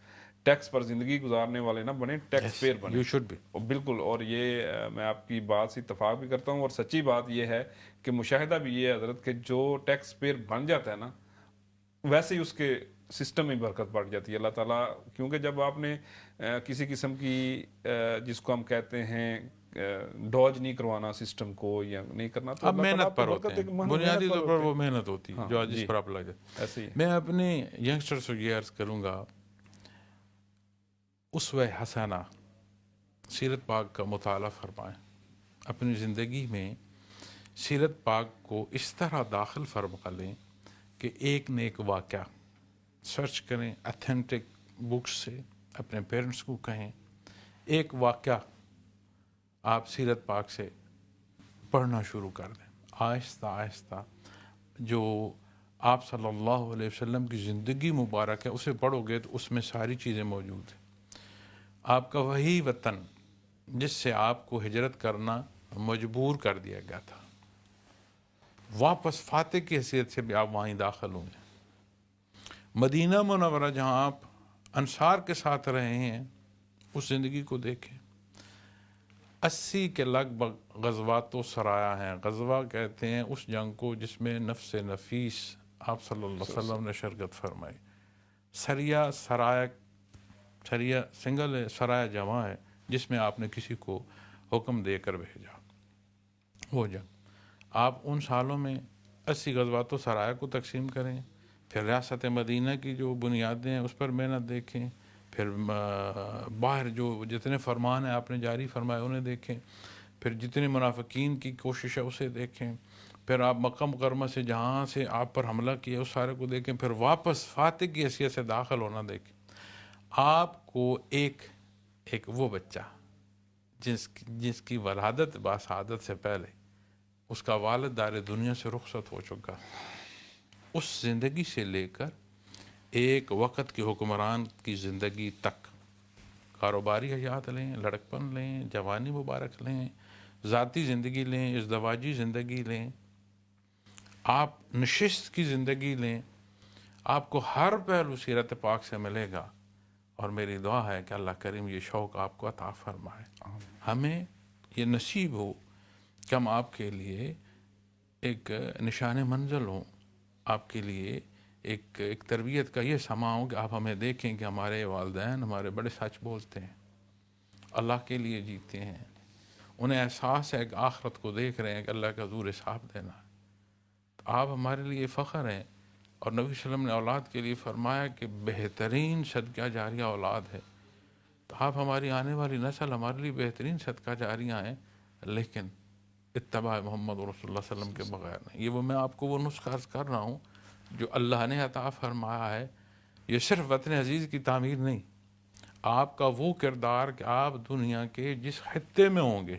ٹیکس پر زندگی گزارنے والے نہ بنیں، ٹیکس پیئر بنیں. You should be. بالکل. اور یہ میں آپ کی بات سے اتفاق بھی کرتا ہوں، اور سچی بات یہ ہے کہ مشاہدہ بھی یہ ہے حضرت کہ جو ٹیکس پیئر بن جاتا ہے نا، ویسے ہی اس کے سسٹم میں برکت بڑھ جاتی ہے. اللہ تعالیٰ، کیونکہ جب آپ نے کسی قسم کی جس کو ہم کہتے ہیں ڈاج نہیں کروانا سسٹم کو یا نہیں کرنا، تو اب اللہ تعالیٰ محنت آپ کو پر برکت ہوتے دے، ہیں، بنیادی طور پر ہوتے وہ محنت ہوتی ہے ہاں، جو جس جی، پر آپ لگے. ایسے ہی میں اپنے ینگسٹر سے یہ عرض کروں گا، اسوہ حسنہ سیرت پاک کا مطالعہ فرمائیں، اپنی زندگی میں سیرت پاک کو اس طرح داخل فرما لیں کہ ایک نہ ایک واقعہ سرچ کریں، اتھینٹک بکس سے اپنے پیرنٹس کو کہیں ایک واقعہ آپ سیرت پاک سے پڑھنا شروع کر دیں. آہستہ آہستہ جو آپ صلی اللہ علیہ وسلم کی زندگی مبارک ہے اسے پڑھو گے تو اس میں ساری چیزیں موجود ہیں. آپ کا وہی وطن جس سے آپ کو ہجرت کرنا مجبور کر دیا گیا تھا، واپس فاتح کی حیثیت سے بھی آپ وہیں داخل ہوں گے. مدینہ منورہ جہاں آپ انصار کے ساتھ رہے ہیں اس زندگی کو دیکھیں. 80 کے لگ بھگ غزوات و سرایا ہیں. غزوہ کہتے ہیں اس جنگ کو جس میں نفس نفیس آپ صلی اللہ علیہ وسلم نے شرکت فرمائی. سریا سرایا، سریا سنگل ہے، سرایا جمع ہے جس میں آپ نے کسی کو حکم دے کر بھیجا. وہ جنگ آپ ان سالوں میں 80 غزوات و سرایا کو تقسیم کریں، پھر ریاست مدینہ کی جو بنیادیں ہیں اس پر محنت دیکھیں، پھر باہر جو جتنے فرمان ہیں آپ نے جاری فرمائے انہیں دیکھیں، پھر جتنے منافقین کی کوشش ہے اسے دیکھیں، پھر آپ مکہ مکرمہ سے جہاں سے آپ پر حملہ کیا اس سارے کو دیکھیں، پھر واپس فاتح کی حیثیت سے داخل ہونا دیکھیں. آپ کو ایک وہ بچہ جس کی ولادت باسعادت سے پہلے اس کا والد دار دنیا سے رخصت ہو چکا، اس زندگی سے لے کر ایک وقت کے حکمران کی زندگی تک کاروباری حیات لیں، لڑکپن لیں، جوانی مبارک لیں، ذاتی زندگی لیں، ازدواجی زندگی لیں، آپ نشست کی زندگی لیں، آپ کو ہر پہلو سیرت پاک سے ملے گا. اور میری دعا ہے کہ اللہ کریم یہ شوق آپ کو عطا فرمائے، ہمیں یہ نصیب ہو کہ ہم آپ کے لیے ایک نشان منزل ہوں، آپ کے لیے ایک تربیت کا یہ سما ہو کہ آپ ہمیں دیکھیں کہ ہمارے والدین ہمارے بڑے سچ بولتے ہیں، اللہ کے لیے جیتے ہیں، انہیں احساس ہے کہ آخرت کو دیکھ رہے ہیں کہ اللہ کا حضور حساب دینا ہے. تو آپ ہمارے لیے فخر ہیں. اور نبی صلی اللہ علیہ وسلم نے اولاد کے لیے فرمایا کہ بہترین صدقہ جاریہ اولاد ہے. تو آپ ہماری آنے والی نسل ہمارے لیے بہترین صدقہ جاریہ ہیں، لیکن اتباع محمد رسول اللہ صلی اللہ علیہ وسلم کے بغیر نہیں. یہ میں آپ کو وہ نسخہ عرض کر رہا ہوں جو اللہ نے عطا فرمایا ہے. یہ صرف وطن عزیز کی تعمیر نہیں، آپ کا وہ کردار کہ آپ دنیا کے جس خطے میں ہوں گے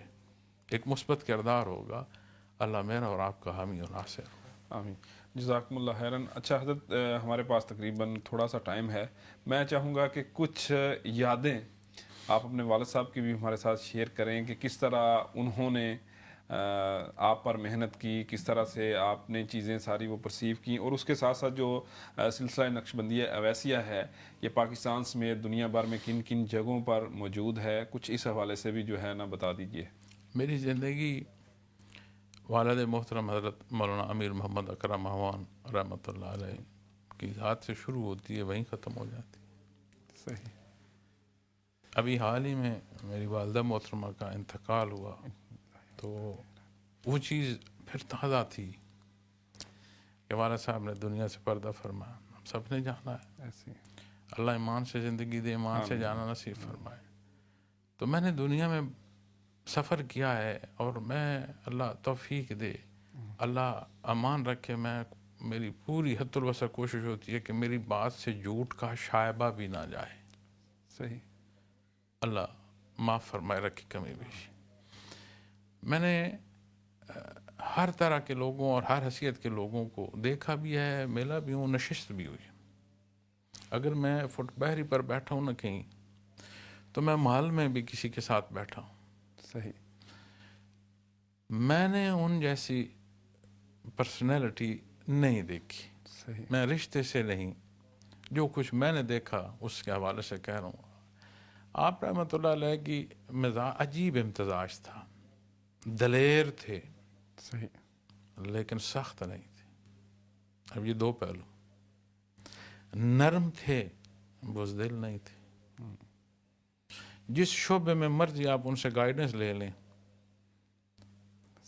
ایک مثبت کردار ہوگا. اللہ میرا اور آپ کا حامی و ناصر ہو. آمین. جزاکم اللہ خیراً. اچھا حضرت، ہمارے پاس تقریباً تھوڑا سا ٹائم ہے، میں چاہوں گا کہ کچھ یادیں آپ اپنے والد صاحب کی بھی ہمارے ساتھ شیئر کریں کہ کس طرح انہوں نے آپ پر محنت کی، کس طرح سے آپ نے چیزیں ساری وہ پرسیو کی، اور اس کے ساتھ ساتھ جو سلسلہ نقشبندیہ اویسیہ ہے یہ پاکستان سمیت دنیا بھر میں کن کن جگہوں پر موجود ہے، کچھ اس حوالے سے بھی جو ہے نا بتا دیجئے. میری زندگی والد محترم حضرت مولانا امیر محمد اکرم احوان رحمۃ اللہ علیہ کی ذات سے شروع ہوتی ہے، وہیں ختم ہو جاتی ہے. صحیح. ابھی حال ہی میں میری والدہ محترمہ کا انتقال ہوا تو وہ چیز پھر تازہ تھی کہ والد صاحب نے دنیا سے پردہ فرمایا. ہم سب نے جانا ہے، ایسے اللہ ایمان سے زندگی دے، ایمان سے جانا نصیب فرمائے. تو میں نے دنیا میں سفر کیا ہے اور میں اللہ توفیق دے، اللہ امان رکھے، میری پوری حد الوسع کوشش ہوتی ہے کہ میری بات سے جھوٹ کا شائبہ بھی نہ جائے. صحیح. اللہ معاف فرمائے رکھی کمی بیشی. میں نے ہر طرح کے لوگوں اور ہر حیثیت کے لوگوں کو دیکھا بھی ہے، ملا بھی ہوں، نشست بھی ہوئی. اگر میں فٹ بحری پر بیٹھا ہوں نہ کہیں تو میں محل میں بھی کسی کے ساتھ بیٹھا ہوں. صحیح. میں نے ان جیسی پرسنالٹی نہیں دیکھی. صحیح. میں رشتے سے نہیں، جو کچھ میں نے دیکھا اس کے حوالے سے کہہ رہا ہوں. آپ رحمۃ اللہ علیہ کی مزاج عجیب امتزاج تھا، دلیر تھے صحیح. لیکن سخت نہیں تھے. اب یہ دو پہلو، نرم تھے بزدل نہیں تھے. جس شعبے میں مرضی آپ ان سے گائیڈنس لے لیں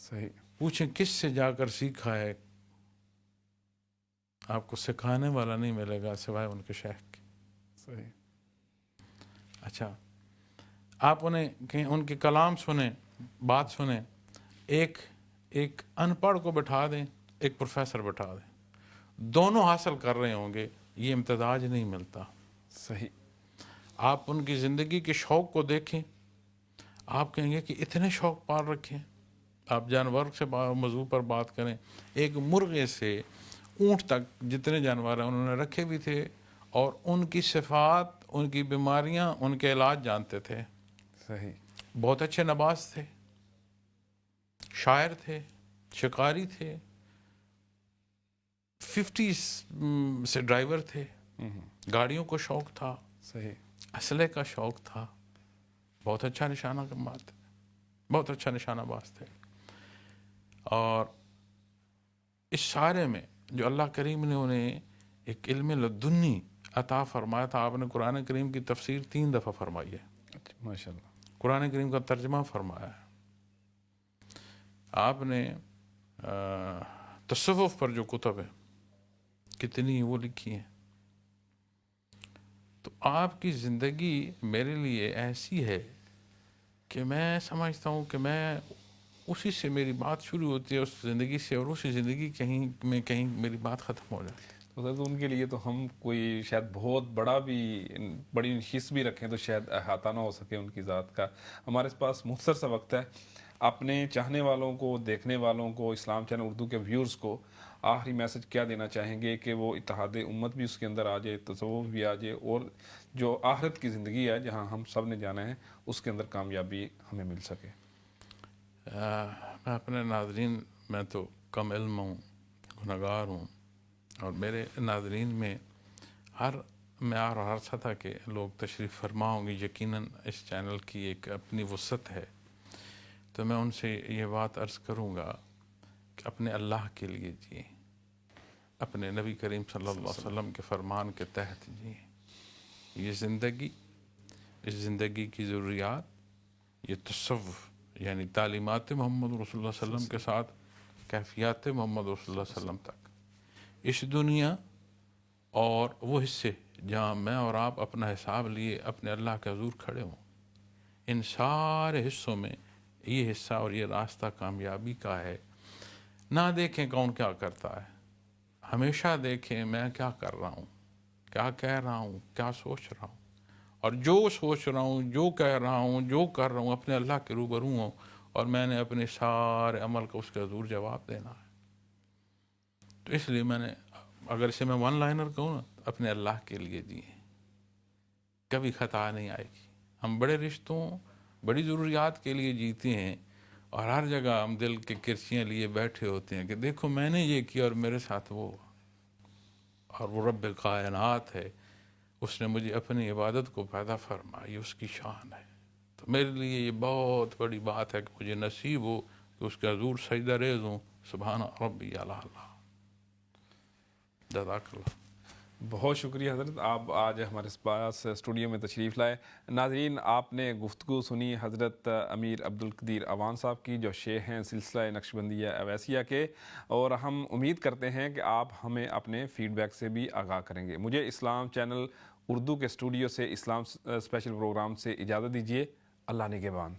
صحیح. پوچھیں کس سے جا کر سیکھا ہے، آپ کو سکھانے والا نہیں ملے گا سوائے ان کے شیخ کے. صحیح. اچھا آپ انہیں کہیں ان کے کلام سنیں، بات سنیں، ایک ان پڑھ کو بٹھا دیں، ایک پروفیسر بٹھا دیں، دونوں حاصل کر رہے ہوں گے، یہ امتزاج نہیں ملتا. صحیح. آپ ان کی زندگی کے شوق کو دیکھیں، آپ کہیں گے کہ اتنے شوق پال رکھے ہیں. آپ جانور سے موضوع پر بات کریں، ایک مرغے سے اونٹ تک جتنے جانور ہیں انہوں نے رکھے بھی تھے، اور ان کی صفات، ان کی بیماریاں، ان کے علاج جانتے تھے. صحیح. بہت اچھے نباز تھے، شاعر تھے، شکاری تھے، 50 سے ڈرائیور تھے، گاڑیوں کو شوق تھا، صحیح. اسلحے کا شوق تھا، بہت اچھا نشانہ باز تھے، بہت اچھا نشانہ باز تھے. اور اس سارے میں جو اللہ کریم نے انہیں ایک علم لدنی عطا فرمایا تھا. آپ نے قرآن کریم کی تفسیر 3 دفعہ فرمائی ہے، ماشاء اللہ. قرآن کریم کا ترجمہ فرمایا ہے. آپ نے تصوف پر جو کتب ہے کتنی وہ لکھی ہیں. تو آپ کی زندگی میرے لیے ایسی ہے کہ میں سمجھتا ہوں کہ میں اسی سے میری بات شروع ہوتی ہے، اس زندگی سے، اور اسی زندگی کہیں میری بات ختم ہو جاتی ہے. تو ان کے لیے تو ہم کوئی شاید بہت بڑی نشست بھی رکھیں تو شاید احاطہ نہ ہو سکے ان کی ذات کا. ہمارے پاس مختصر سا وقت ہے. اپنے چاہنے والوں کو، دیکھنے والوں کو، اسلام چینل اردو کے ویورز کو آخری میسج کیا دینا چاہیں گے کہ وہ اتحاد امت بھی اس کے اندر آ جائے، تصوف بھی آ جائے، اور جو آخرت کی زندگی ہے جہاں ہم سب نے جانا ہے اس کے اندر کامیابی ہمیں مل سکے؟ میں اپنے ناظرین، میں تو کم علم ہوں، گنہگار ہوں، اور میرے ناظرین میں ہر معیار اور ہر سطح کے لوگ تشریف فرما ہوں گے. یقیناً اس چینل کی ایک اپنی وسعت ہے. تو میں ان سے یہ بات عرض کروں گا کہ اپنے اللہ کے لیے جئیں، اپنے نبی کریم صلی اللہ علیہ وسلم کے فرمان کے تحت جئیں. یہ زندگی، اس زندگی کی ضروریات، یہ تصوف یعنی تعلیمات محمد رسول اللہ صلی اللہ علیہ وسلم کے ساتھ کیفیات محمد رسول اللہ صلی اللہ علیہ وسلم تک، اس دنیا اور وہ حصے جہاں میں اور آپ اپنا حساب لیے اپنے اللہ کے حضور کھڑے ہوں، ان سارے حصوں میں یہ حصہ اور یہ راستہ کامیابی کا ہے. نہ دیکھیں کون کیا کرتا ہے، ہمیشہ دیکھیں میں کیا کر رہا ہوں، کیا کہہ رہا ہوں، کیا سوچ رہا ہوں، اور جو سوچ رہا ہوں، جو کہہ رہا ہوں، جو کر رہا ہوں، اپنے اللہ کے روبرو ہوں، اور میں نے اپنے سارے عمل کا اس کے حضور جواب دینا ہے. تو اس لیے میں نے، اگر اسے میں ون لائنر کہوں نا، اپنے اللہ کے لیے دیے، کبھی خطا نہیں آئے گی. ہم بڑے رشتوں، بڑی ضروریات کے لیے جیتے ہیں، اور ہر جگہ ہم دل کے کرسیاں لیے بیٹھے ہوتے ہیں کہ دیکھو میں نے یہ کیا اور میرے ساتھ وہ. اور وہ رب کائنات ہے، اس نے مجھے اپنی عبادت کو پیدا فرمائی، اس کی شان ہے. تو میرے لیے یہ بہت بڑی بات ہے کہ مجھے نصیب ہو کہ اس کے حضور سجدہ ریز ہوں. سبحان ربی اعلیٰ. جزاک اللہ. بہت شکریہ حضرت، آپ آج ہمارے پاس اسٹوڈیو میں تشریف لائے. ناظرین، آپ نے گفتگو سنی حضرت امیر عبدالقدیر اعوان صاحب کی، جو شیخ ہیں سلسلہ نقشبندیہ اویسیہ کے، اور ہم امید کرتے ہیں کہ آپ ہمیں اپنے فیڈ بیک سے بھی آگاہ کریں گے. مجھے اسلام چینل اردو کے اسٹوڈیو سے، اسلام اسپیشل پروگرام سے اجازت دیجیے. اللہ نگہبان.